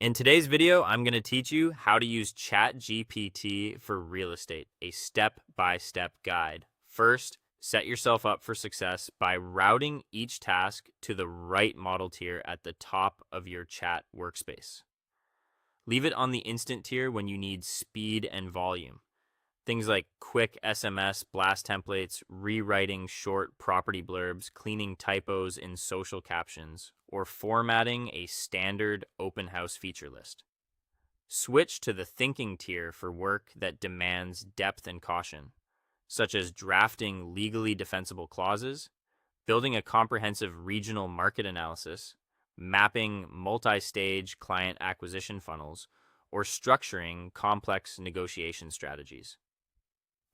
In today's video, I'm going to teach you how to use ChatGPT for real estate, a step-by-step guide. First, set yourself up for success by routing each task to the right model tier at the top of your chat workspace. Leave it on the instant tier when you need speed and volume. Things like quick SMS blast templates, rewriting short property blurbs, cleaning typos in social captions, or formatting a standard open house feature list. Switch to the thinking tier for work that demands depth and caution, such as drafting legally defensible clauses, building a comprehensive regional market analysis, mapping multi-stage client acquisition funnels, or structuring complex negotiation strategies.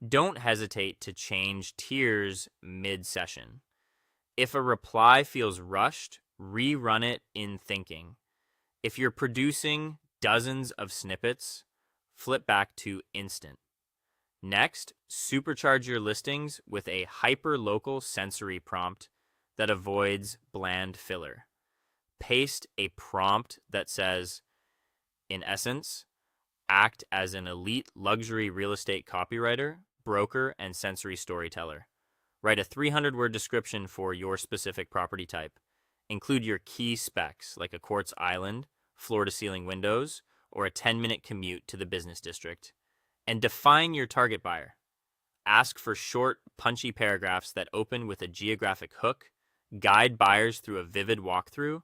Don't hesitate to change tiers mid-session. If a reply feels rushed, rerun it in thinking. If you're producing dozens of snippets, flip back to instant. Next, supercharge your listings with a hyper-local sensory prompt that avoids bland filler. Paste a prompt that says, in essence, act as an elite luxury real estate copywriter, broker, and sensory storyteller. Write a 300-word description for your specific property type. Include your key specs like a quartz island, floor-to-ceiling windows, or a 10-minute commute to the business district. And define your target buyer. Ask for short, punchy paragraphs that open with a geographic hook, guide buyers through a vivid walkthrough,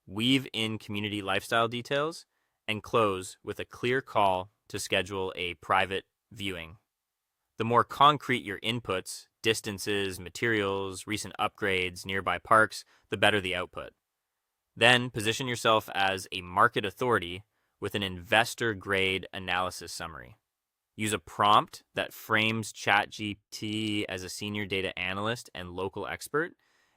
weave in community lifestyle details, and close with a clear call to schedule a private viewing. The more concrete your inputs, distances, materials, recent upgrades, nearby parks, the better the output. Then position yourself as a market authority with an investor-grade analysis summary. Use a prompt that frames ChatGPT as a senior data analyst and local expert,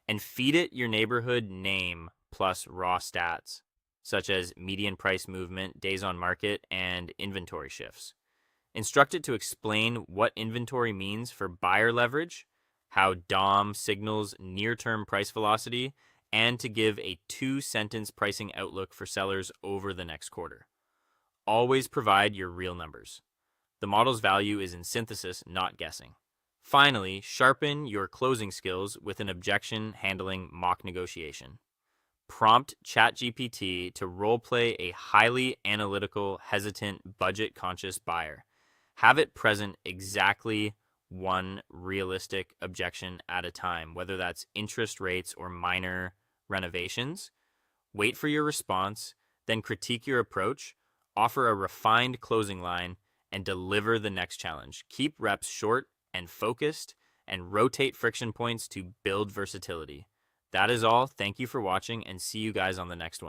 and feed it your neighborhood name plus raw stats, such as median price movement, days on market, and inventory shifts. Instruct it to explain what inventory means for buyer leverage, how DOM signals near-term price velocity, and to give a 2-sentence pricing outlook for sellers over the next quarter. Always provide your real numbers. The model's value is in synthesis, not guessing. Finally, sharpen your closing skills with an objection handling mock negotiation. Prompt ChatGPT to roleplay a highly analytical, hesitant, budget-conscious buyer. Have it present exactly one realistic objection at a time, whether that's interest rates or minor renovations. Wait for your response, then critique your approach, offer a refined closing line, and deliver the next challenge. Keep reps short and focused, and rotate friction points to build versatility. That is all. Thank you for watching, and see you guys on the next one.